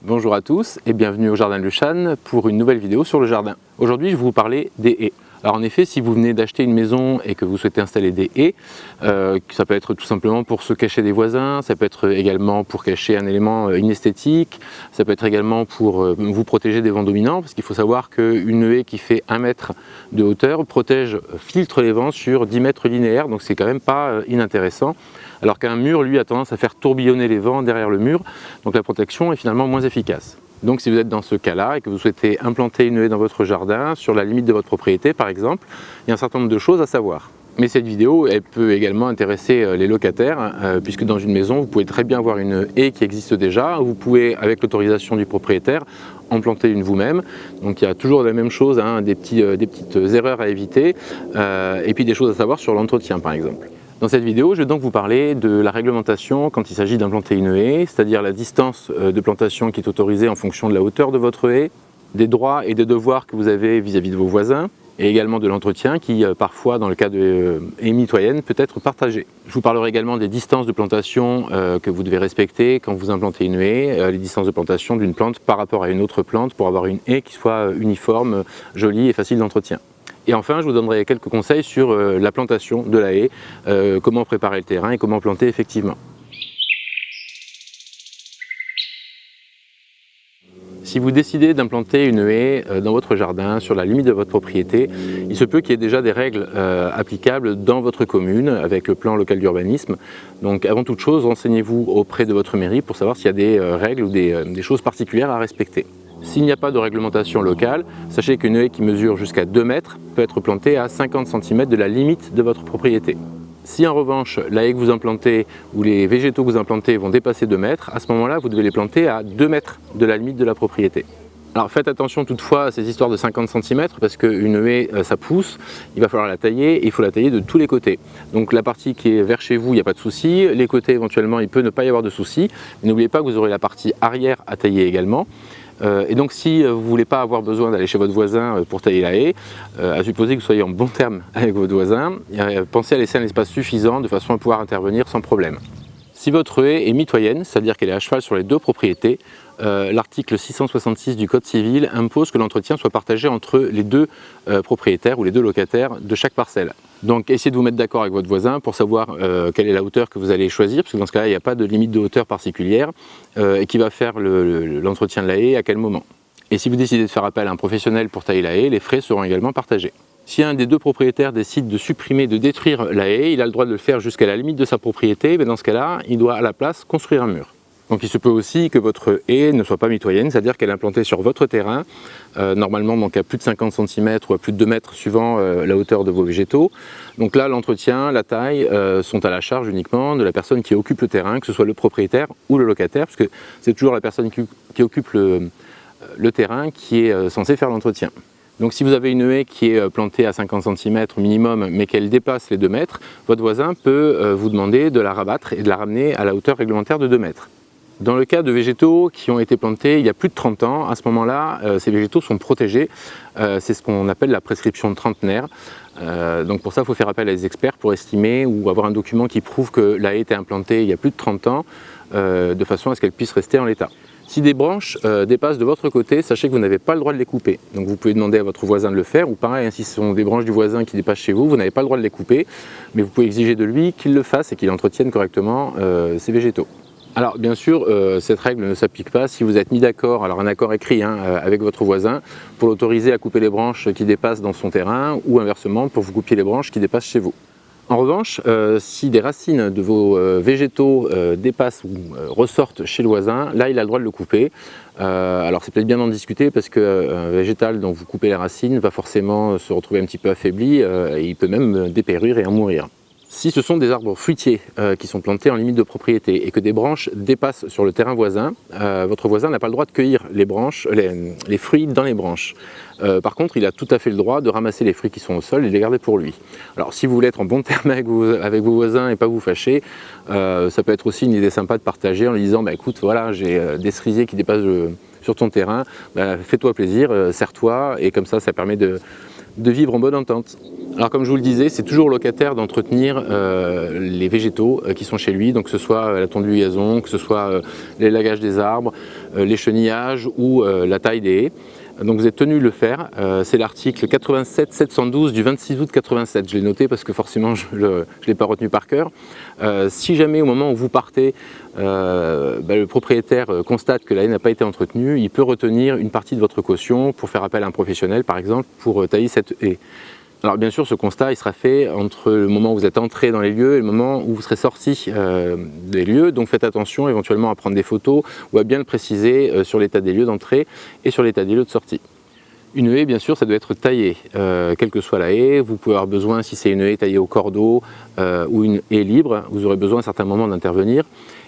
Bonjour à tous et bienvenue au Jardin de Luchan pour une nouvelle vidéo sur le jardin. Aujourd'hui je vais vous parler des haies. Alors en effet, si vous venez d'acheter une maison et que vous souhaitez installer des haies, ça peut être tout simplement pour se cacher des voisins, ça peut être également pour cacher un élément inesthétique, ça peut être également pour vous protéger des vents dominants, parce qu'il faut savoir qu'une haie qui fait 1 mètre de hauteur filtre les vents sur 10 mètres linéaires, donc c'est quand même pas inintéressant. Alors qu'un mur, lui, a tendance à faire tourbillonner les vents derrière le mur, donc la protection est finalement moins efficace. Donc si vous êtes dans ce cas-là et que vous souhaitez implanter une haie dans votre jardin, sur la limite de votre propriété par exemple, il y a un certain nombre de choses à savoir. Mais cette vidéo, elle peut également intéresser les locataires, puisque dans une maison, vous pouvez très bien avoir une haie qui existe déjà, vous pouvez, avec l'autorisation du propriétaire, en planter une vous-même. Donc il y a toujours la même chose, des petites erreurs à éviter, et puis des choses à savoir sur l'entretien par exemple. Dans cette vidéo, je vais donc vous parler de la réglementation quand il s'agit d'implanter une haie, c'est-à-dire la distance de plantation qui est autorisée en fonction de la hauteur de votre haie, des droits et des devoirs que vous avez vis-à-vis de vos voisins, et également de l'entretien qui, parfois, dans le cas de haies mitoyennes, peut être partagé. Je vous parlerai également des distances de plantation que vous devez respecter quand vous implantez une haie, les distances de plantation d'une plante par rapport à une autre plante pour avoir une haie qui soit uniforme, jolie et facile d'entretien. Et enfin, je vous donnerai quelques conseils sur la plantation de la haie, comment préparer le terrain et comment planter effectivement. Si vous décidez d'implanter une haie dans votre jardin, sur la limite de votre propriété, il se peut qu'il y ait déjà des règles applicables dans votre commune avec le plan local d'urbanisme. Donc avant toute chose, renseignez-vous auprès de votre mairie pour savoir s'il y a des règles ou des choses particulières à respecter. S'il n'y a pas de réglementation locale, sachez qu'une haie qui mesure jusqu'à 2 mètres peut être plantée à 50 cm de la limite de votre propriété. Si en revanche la haie que vous implantez ou les végétaux que vous implantez vont dépasser 2 mètres, à ce moment-là vous devez les planter à 2 mètres de la limite de la propriété. Alors faites attention toutefois à ces histoires de 50 cm parce qu'une haie ça pousse, il va falloir la tailler et il faut la tailler de tous les côtés. Donc la partie qui est vers chez vous, il n'y a pas de souci, les côtés éventuellement il peut ne pas y avoir de souci, mais n'oubliez pas que vous aurez la partie arrière à tailler également. Et donc si vous ne voulez pas avoir besoin d'aller chez votre voisin pour tailler la haie, à supposer que vous soyez en bon terme avec votre voisin, pensez à laisser un espace suffisant de façon à pouvoir intervenir sans problème. Si votre haie est mitoyenne, c'est-à-dire qu'elle est à cheval sur les deux propriétés, l'article 666 du Code civil impose que l'entretien soit partagé entre les deux propriétaires ou les deux locataires de chaque parcelle. Donc essayez de vous mettre d'accord avec votre voisin pour savoir quelle est la hauteur que vous allez choisir, parce que dans ce cas-là, il n'y a pas de limite de hauteur particulière, et qui va faire l'entretien de la haie à quel moment. Et si vous décidez de faire appel à un professionnel pour tailler la haie, les frais seront également partagés. Si un des deux propriétaires décide de supprimer, de détruire la haie, il a le droit de le faire jusqu'à la limite de sa propriété, mais dans ce cas-là, il doit à la place construire un mur. Donc il se peut aussi que votre haie ne soit pas mitoyenne, c'est-à-dire qu'elle est implantée sur votre terrain, normalement donc à plus de 50 cm ou à plus de 2 mètres suivant la hauteur de vos végétaux. Donc là l'entretien, la taille sont à la charge uniquement de la personne qui occupe le terrain, que ce soit le propriétaire ou le locataire, parce que c'est toujours la personne qui occupe le terrain qui est censée faire l'entretien. Donc si vous avez une haie qui est plantée à 50 cm minimum mais qu'elle dépasse les 2 mètres, votre voisin peut vous demander de la rabattre et de la ramener à la hauteur réglementaire de 2 mètres. Dans le cas de végétaux qui ont été plantés il y a plus de 30 ans, à ce moment-là, ces végétaux sont protégés. C'est ce qu'on appelle la prescription trentenaire. Donc pour ça, il faut faire appel à des experts pour estimer ou avoir un document qui prouve que la haie a été implantée il y a plus de 30 ans, de façon à ce qu'elle puisse rester en l'état. Si des branches dépassent de votre côté, sachez que vous n'avez pas le droit de les couper. Donc vous pouvez demander à votre voisin de le faire, ou pareil, si ce sont des branches du voisin qui dépassent chez vous, vous n'avez pas le droit de les couper, mais vous pouvez exiger de lui qu'il le fasse et qu'il entretienne correctement ces végétaux. Alors bien sûr, cette règle ne s'applique pas si vous êtes mis d'accord, alors un accord écrit avec votre voisin, pour l'autoriser à couper les branches qui dépassent dans son terrain, ou inversement pour vous couper les branches qui dépassent chez vous. En revanche, si des racines de vos végétaux dépassent ou ressortent chez le voisin, là il a le droit de le couper. Alors c'est peut-être bien d'en discuter parce qu'un végétal dont vous coupez les racines va forcément se retrouver un petit peu affaibli et il peut même dépérir et en mourir. Si ce sont des arbres fruitiers qui sont plantés en limite de propriété et que des branches dépassent sur le terrain voisin, votre voisin n'a pas le droit de cueillir les fruits dans les branches. Par contre, il a tout à fait le droit de ramasser les fruits qui sont au sol et de les garder pour lui. Alors si vous voulez être en bon terme avec vos voisins et pas vous fâcher, ça peut être aussi une idée sympa de partager en lui disant écoute, voilà, j'ai des cerisiers qui dépassent sur ton terrain, fais-toi plaisir, serre-toi, et comme ça permet de de vivre en bonne entente. Alors comme je vous le disais, c'est toujours au locataire d'entretenir les végétaux qui sont chez lui, donc que ce soit la tonte du gazon, que ce soit l'élagage des arbres, l'écheniillage ou la taille des haies. Donc vous êtes tenu de le faire, c'est l'article 87-712 du 26 août 87, je l'ai noté parce que forcément je ne l'ai pas retenu par cœur. Si jamais au moment où vous partez, le propriétaire constate que la haie n'a pas été entretenue, il peut retenir une partie de votre caution pour faire appel à un professionnel par exemple pour tailler cette haie. Alors bien sûr, ce constat il sera fait entre le moment où vous êtes entré dans les lieux et le moment où vous serez sorti des lieux, donc faites attention éventuellement à prendre des photos ou à bien le préciser sur l'état des lieux d'entrée et sur l'état des lieux de sortie. Une haie, bien sûr, ça doit être taillé, quelle que soit la haie. Vous pouvez avoir besoin, si c'est une haie taillée au cordeau ou une haie libre, vous aurez besoin à certains moments d'intervenir.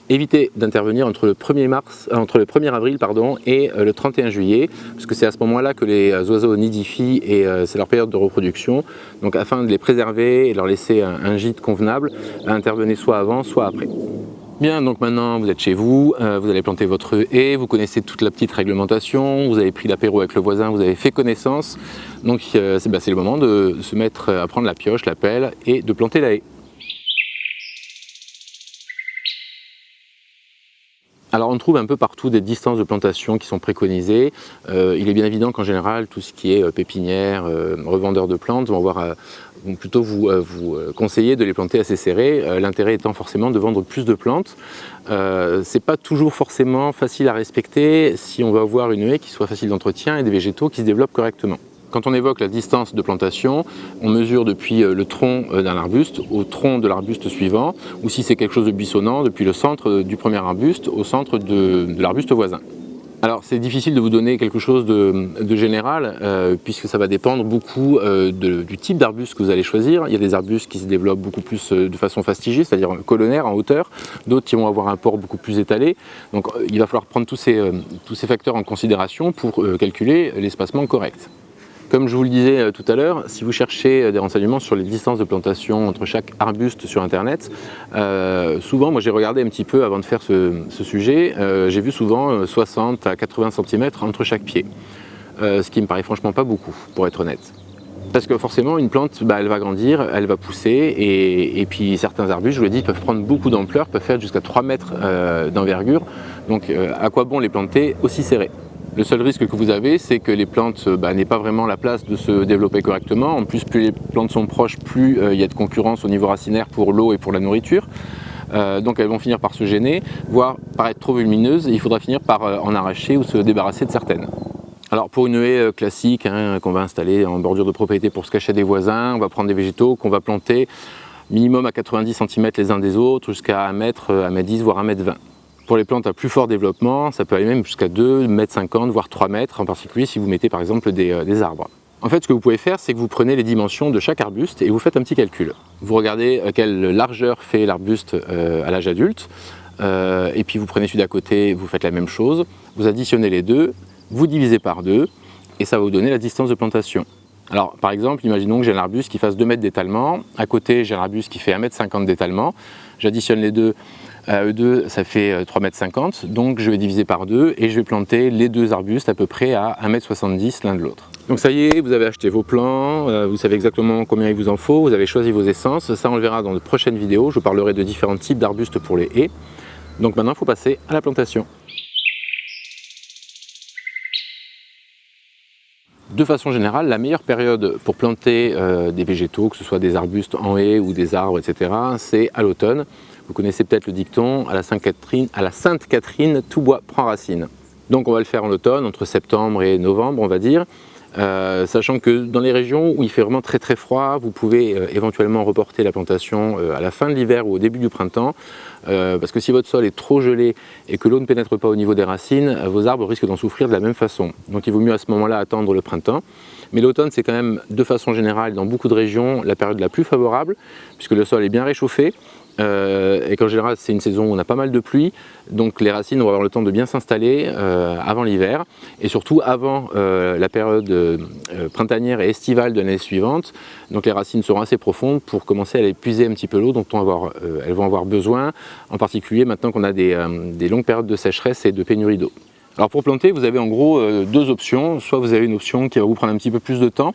Évitez d'intervenir entre le 1er avril et le 31 juillet, parce que c'est à ce moment-là que les oiseaux nidifient et c'est leur période de reproduction. Donc afin de les préserver et de leur laisser un gîte convenable, intervenez soit avant, soit après. Bien, donc maintenant vous êtes chez vous, vous allez planter votre haie, vous connaissez toute la petite réglementation, vous avez pris l'apéro avec le voisin, vous avez fait connaissance. Donc c'est le moment de se mettre à prendre la pioche, la pelle et de planter la haie. Alors on trouve un peu partout des distances de plantation qui sont préconisées. Il est bien évident qu'en général, tout ce qui est pépinière, revendeurs de plantes vont plutôt vous conseiller de les planter assez serrés, l'intérêt étant forcément de vendre plus de plantes. C'est pas toujours forcément facile à respecter si on veut avoir une haie qui soit facile d'entretien et des végétaux qui se développent correctement. Quand on évoque la distance de plantation, on mesure depuis le tronc d'un arbuste au tronc de l'arbuste suivant, ou si c'est quelque chose de buissonnant, depuis le centre du premier arbuste au centre de l'arbuste voisin. Alors c'est difficile de vous donner quelque chose de général, puisque ça va dépendre beaucoup du type d'arbuste que vous allez choisir. Il y a des arbustes qui se développent beaucoup plus de façon fastigiée, c'est-à-dire colonnaire, en hauteur, d'autres qui vont avoir un port beaucoup plus étalé. Donc il va falloir prendre tous ces facteurs en considération pour calculer l'espacement correct. Comme je vous le disais tout à l'heure, si vous cherchez des renseignements sur les distances de plantation entre chaque arbuste sur internet, souvent, moi j'ai regardé un petit peu avant de faire ce sujet, j'ai vu souvent 60 à 80 cm entre chaque pied, ce qui me paraît franchement pas beaucoup, pour être honnête. Parce que forcément, une plante, elle va grandir, elle va pousser, et puis certains arbustes, je vous l'ai dit, peuvent prendre beaucoup d'ampleur, peuvent faire jusqu'à 3 mètres d'envergure, donc à quoi bon les planter aussi serrés ? Le seul risque que vous avez, c'est que les plantes n'aient pas vraiment la place de se développer correctement. En plus, plus les plantes sont proches, plus il y a de concurrence au niveau racinaire pour l'eau et pour la nourriture. Donc elles vont finir par se gêner, voire paraître trop volumineuses, et il faudra finir par en arracher ou se débarrasser de certaines. Alors pour une haie classique qu'on va installer en bordure de propriété pour se cacher des voisins, on va prendre des végétaux qu'on va planter minimum à 90 cm les uns des autres, jusqu'à 1 mètre, 1 mètre 10, voire 1 mètre 20. Pour les plantes à plus fort développement, ça peut aller même jusqu'à 2,50 m, voire 3 mètres, en particulier si vous mettez par exemple des arbres. En fait, ce que vous pouvez faire, c'est que vous prenez les dimensions de chaque arbuste et vous faites un petit calcul. Vous regardez quelle largeur fait l'arbuste à l'âge adulte, et puis vous prenez celui d'à côté, vous faites la même chose, vous additionnez les deux, vous divisez par 2, et ça va vous donner la distance de plantation. Alors par exemple, imaginons que j'ai un arbuste qui fasse 2 mètres d'étalement, à côté j'ai un arbuste qui fait 1,50 m d'étalement, j'additionne les deux, eux deux ça fait 3,50 m, donc je vais diviser par 2 et je vais planter les deux arbustes à peu près à 1,70 m l'un de l'autre. Donc ça y est, vous avez acheté vos plants, vous savez exactement combien il vous en faut, vous avez choisi vos essences, ça on le verra dans de prochaines vidéos, je vous parlerai de différents types d'arbustes pour les haies. Donc maintenant il faut passer à la plantation. De façon générale, la meilleure période pour planter des végétaux, que ce soit des arbustes en haie ou des arbres, etc., c'est à l'automne. Vous connaissez peut-être le dicton, à la Sainte Catherine, tout bois prend racine. Donc on va le faire en automne, entre septembre et novembre, on va dire. Sachant que dans les régions où il fait vraiment très très froid, vous pouvez éventuellement reporter la plantation à la fin de l'hiver ou au début du printemps, parce que si votre sol est trop gelé et que l'eau ne pénètre pas au niveau des racines, vos arbres risquent d'en souffrir de la même façon. Donc il vaut mieux à ce moment-là attendre le printemps. Mais l'automne, c'est quand même, de façon générale, dans beaucoup de régions, la période la plus favorable, puisque le sol est bien réchauffé, et qu'en général c'est une saison où on a pas mal de pluie, donc les racines vont avoir le temps de bien s'installer avant l'hiver, et surtout avant la période printanière et estivale de l'année suivante. Donc les racines seront assez profondes pour commencer à épuiser un petit peu l'eau dont elles vont avoir besoin, en particulier maintenant qu'on a des longues périodes de sécheresse et de pénurie d'eau. Alors pour planter, vous avez en gros deux options. Soit vous avez une option qui va vous prendre un petit peu plus de temps,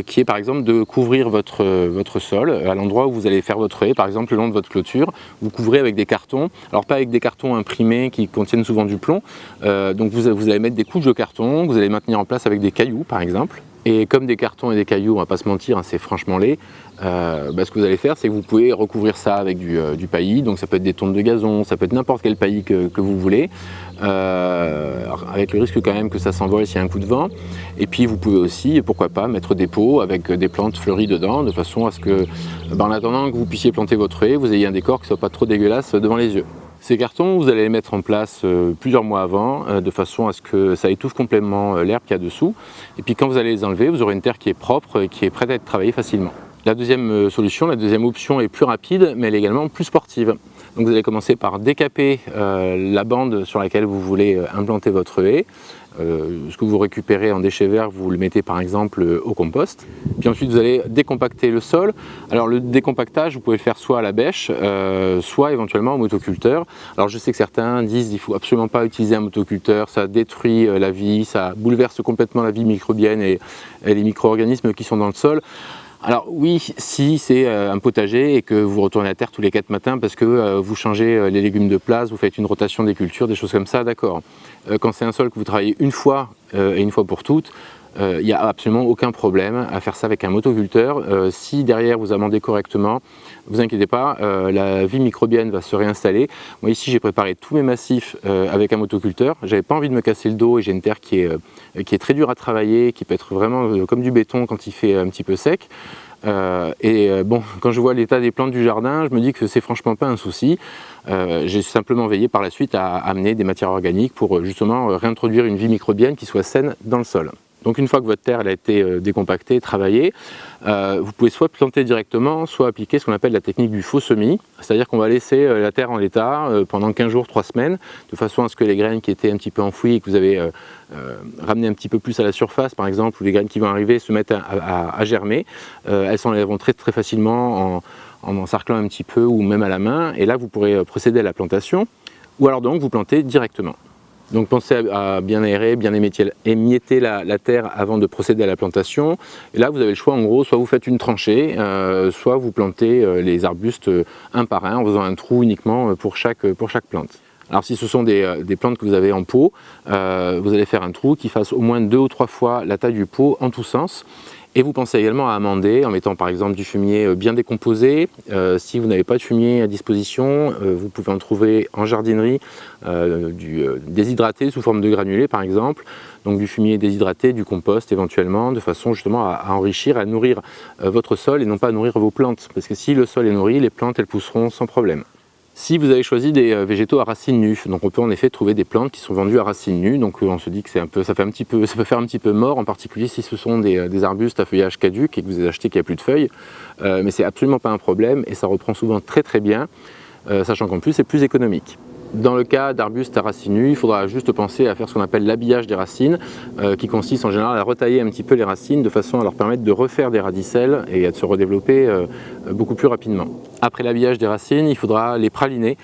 qui est par exemple de couvrir votre sol à l'endroit où vous allez faire votre haie, par exemple le long de votre clôture. Vous couvrez avec des cartons, alors pas avec des cartons imprimés qui contiennent souvent du plomb, donc vous allez mettre des couches de carton, que vous allez maintenir en place avec des cailloux par exemple. Et comme des cartons et des cailloux, on va pas se mentir, hein, c'est franchement laid, ce que vous allez faire, c'est que vous pouvez recouvrir ça avec du paillis, donc ça peut être des tontes de gazon, ça peut être n'importe quel paillis que vous voulez, avec le risque quand même que ça s'envole s'il y a un coup de vent. Et puis vous pouvez aussi, pourquoi pas, mettre des pots avec des plantes fleuries dedans, de façon à ce que, en attendant que vous puissiez planter votre haie, vous ayez un décor qui ne soit pas trop dégueulasse devant les yeux. Ces cartons, vous allez les mettre en place plusieurs mois avant, de façon à ce que ça étouffe complètement l'herbe qu'il y a dessous. Et puis quand vous allez les enlever, vous aurez une terre qui est propre et qui est prête à être travaillée facilement. La deuxième solution, la deuxième option est plus rapide, mais elle est également plus sportive. Donc vous allez commencer par décaper la bande sur laquelle vous voulez implanter votre haie. Ce que vous récupérez en déchets verts, vous le mettez par exemple au compost. Puis ensuite vous allez décompacter le sol. Alors le décompactage, vous pouvez le faire soit à la bêche, soit éventuellement au motoculteur. Alors je sais que certains disent qu'il ne faut absolument pas utiliser un motoculteur, ça détruit la vie, ça bouleverse complètement la vie microbienne et les micro-organismes qui sont dans le sol. Alors oui, si c'est un potager et que vous retournez à terre tous les 4 matins parce que vous changez les légumes de place, vous faites une rotation des cultures, des choses comme ça, d'accord. Quand c'est un sol que vous travaillez une fois et une fois pour toutes, il n'y a absolument aucun problème à faire ça avec un motoculteur. Si derrière vous amendez correctement, ne vous inquiétez pas, la vie microbienne va se réinstaller. Moi ici j'ai préparé tous mes massifs avec un motoculteur. J'avais pas envie de me casser le dos et j'ai une terre qui est très dure à travailler, qui peut être vraiment comme du béton quand il fait un petit peu sec. Bon, quand je vois l'état des plantes du jardin, je me dis que c'est franchement pas un souci. J'ai simplement veillé par la suite à amener des matières organiques pour justement réintroduire une vie microbienne qui soit saine dans le sol. Donc une fois que votre terre elle a été décompactée, travaillée, vous pouvez soit planter directement, soit appliquer ce qu'on appelle la technique du faux semis, c'est-à-dire qu'on va laisser la terre en l'état pendant 15 jours, 3 semaines, de façon à ce que les graines qui étaient un petit peu enfouies et que vous avez ramenées un petit peu plus à la surface, par exemple, ou les graines qui vont arriver se mettent à germer, elles s'enlèveront très très facilement en encerclant un petit peu ou même à la main, et là vous pourrez procéder à la plantation, ou alors donc vous plantez directement. Donc pensez à bien aérer, bien émietter la terre avant de procéder à la plantation. Et là vous avez le choix en gros, soit vous faites une tranchée, soit vous plantez les arbustes un par un en faisant un trou uniquement pour chaque plante. Alors si ce sont des plantes que vous avez en pot, vous allez faire un trou qui fasse au moins 2 ou 3 fois la taille du pot en tous sens. Et vous pensez également à amender en mettant par exemple du fumier bien décomposé. Si vous n'avez pas de fumier à disposition, vous pouvez en trouver en jardinerie, déshydraté sous forme de granulés par exemple. Donc du fumier déshydraté, du compost éventuellement, de façon justement à enrichir, à nourrir votre sol et non pas à nourrir vos plantes. Parce que si le sol est nourri, les plantes elles pousseront sans problème. Si vous avez choisi des végétaux à racines nues, donc on peut en effet trouver des plantes qui sont vendues à racines nues, donc on se dit que ça peut faire un petit peu mort, en particulier si ce sont des arbustes à feuillage caduc et que vous avez acheté qu'il n'y a plus de feuilles, mais c'est absolument pas un problème et ça reprend souvent très très bien, sachant qu'en plus c'est plus économique. Dans le cas d'arbustes à racines nues, il faudra juste penser à faire ce qu'on appelle l'habillage des racines, qui consiste en général à retailler un petit peu les racines de façon à leur permettre de refaire des radicelles et à se redévelopper beaucoup plus rapidement. Après l'habillage des racines, il faudra les praliner.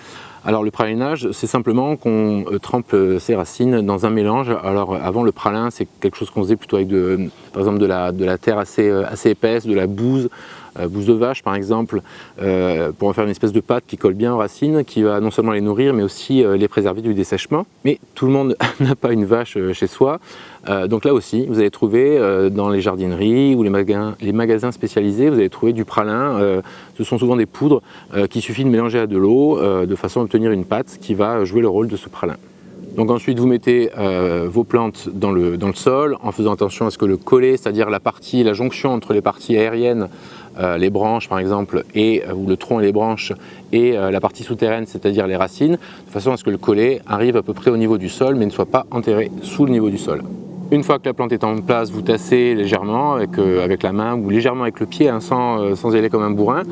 Alors le pralinage, c'est simplement qu'on trempe ces racines dans un mélange. Alors avant le pralin, c'est quelque chose qu'on faisait plutôt avec par exemple de la terre assez épaisse, de la bouse de vache par exemple, pour en faire une espèce de pâte qui colle bien aux racines, qui va non seulement les nourrir mais aussi les préserver du dessèchement. Mais tout le monde n'a pas une vache chez soi, donc là aussi vous allez trouver dans les jardineries ou les magasins spécialisés, vous allez trouver du pralin. Ce sont souvent des poudres qu'il suffit de mélanger à de l'eau de façon à obtenir une pâte qui va jouer le rôle de ce pralin. Donc ensuite vous mettez vos plantes dans le sol en faisant attention à ce que le collet, c'est-à-dire la jonction entre les parties aériennes, les branches par exemple, ou le tronc et les branches, et la partie souterraine, c'est-à-dire les racines, de façon à ce que le collet arrive à peu près au niveau du sol mais ne soit pas enterré sous le niveau du sol. Une fois que la plante est en place, vous tassez légèrement avec la main ou légèrement avec le pied, hein, sans y aller comme un bourrin.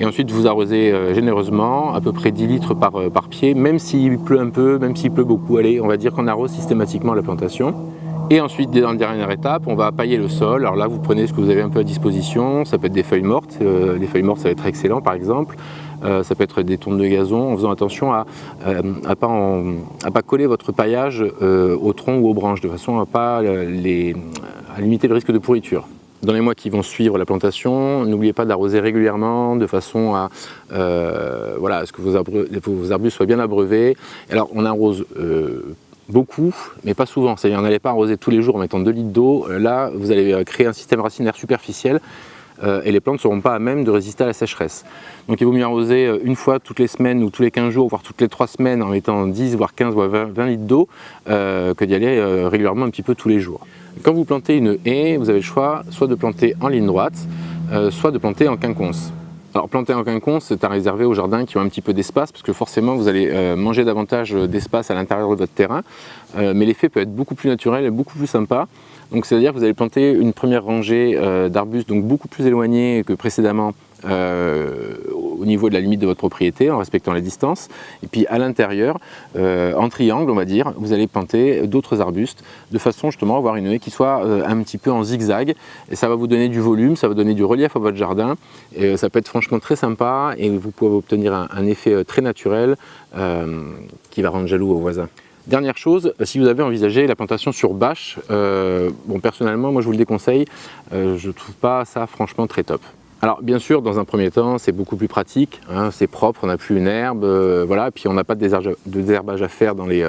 Et ensuite vous arrosez généreusement, à peu près 10 litres par pied, même s'il pleut un peu, même s'il pleut beaucoup. Allez, on va dire qu'on arrose systématiquement la plantation. Et ensuite, dans la dernière étape, on va pailler le sol. Alors là, vous prenez ce que vous avez un peu à disposition. Ça peut être des feuilles mortes. Les feuilles mortes, ça va être excellent, par exemple. ça peut être des tontes de gazon, en faisant attention à pas coller votre paillage au tronc ou aux branches, de façon à limiter le risque de pourriture. Dans les mois qui vont suivre la plantation, n'oubliez pas d'arroser régulièrement de façon à ce que vos arbustes soient bien abreuvés. Alors on arrose beaucoup, mais pas souvent. C'est-à-dire n'allez pas arroser tous les jours en mettant 2 litres d'eau. Là, vous allez créer un système racinaire superficiel et les plantes ne seront pas à même de résister à la sécheresse. Donc il vaut mieux arroser une fois toutes les semaines ou tous les 15 jours, voire toutes les 3 semaines en mettant 10, voire 15, voire 20 litres d'eau que d'y aller régulièrement un petit peu tous les jours. Quand vous plantez une haie, vous avez le choix soit de planter en ligne droite, soit de planter en quinconce. Alors planter en quinconce, c'est à réserver aux jardins qui ont un petit peu d'espace, parce que forcément vous allez manger davantage d'espace à l'intérieur de votre terrain, mais l'effet peut être beaucoup plus naturel et beaucoup plus sympa. Donc c'est-à-dire que vous allez planter une première rangée d'arbustes donc beaucoup plus éloignés que précédemment au niveau de la limite de votre propriété, en respectant les distances. Et puis à l'intérieur, en triangle on va dire, vous allez planter d'autres arbustes, de façon justement à avoir une haie qui soit un petit peu en zigzag. Et ça va vous donner du volume, ça va donner du relief à votre jardin. Et ça peut être franchement très sympa et vous pouvez obtenir un effet très naturel qui va rendre jaloux vos voisins. Dernière chose, si vous avez envisagé la plantation sur bâche, bon personnellement moi je vous le déconseille, je ne trouve pas ça franchement très top. Alors bien sûr dans un premier temps c'est beaucoup plus pratique, hein, c'est propre, on n'a plus une herbe, voilà, puis on n'a pas de désherbage à faire dans les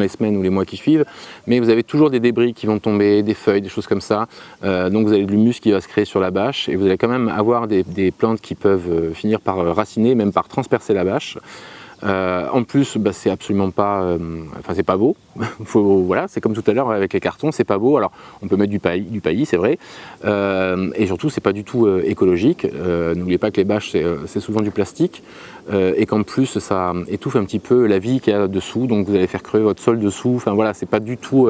semaines ou les mois qui suivent, mais vous avez toujours des débris qui vont tomber, des feuilles, des choses comme ça, donc vous avez de l'humus qui va se créer sur la bâche et vous allez quand même avoir des plantes qui peuvent finir par raciner, même par transpercer la bâche. En plus, c'est absolument pas, c'est pas beau. Voilà, c'est comme tout à l'heure avec les cartons, c'est pas beau. Alors, on peut mettre du paillis, c'est vrai, et surtout, c'est pas du tout écologique. N'oubliez pas que les bâches, c'est souvent du plastique, et qu'en plus, ça étouffe un petit peu la vie qu'il y a dessous. Donc, vous allez faire crever votre sol dessous. Enfin voilà, c'est pas du tout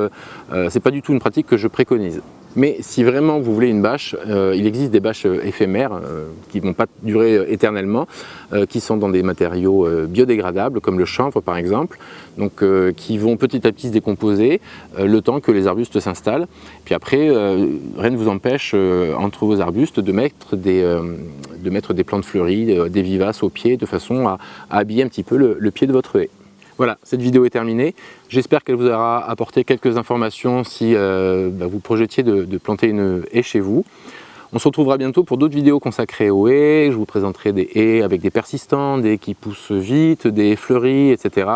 une pratique que je préconise. Mais si vraiment vous voulez une bâche, il existe des bâches éphémères qui ne vont pas durer éternellement, qui sont dans des matériaux biodégradables, comme le chanvre par exemple, donc qui vont petit à petit se décomposer le temps que les arbustes s'installent. Puis après, rien ne vous empêche entre vos arbustes de mettre des plantes fleuries, des vivaces au pied, de façon à habiller un petit peu le pied de votre haie. Voilà, cette vidéo est terminée. J'espère qu'elle vous aura apporté quelques informations si vous projetiez de planter une haie chez vous. On se retrouvera bientôt pour d'autres vidéos consacrées aux haies. Je vous présenterai des haies avec des persistants, des haies qui poussent vite, des haies fleuries, etc.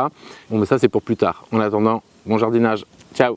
Bon, mais ça c'est pour plus tard. En attendant, bon jardinage. Ciao!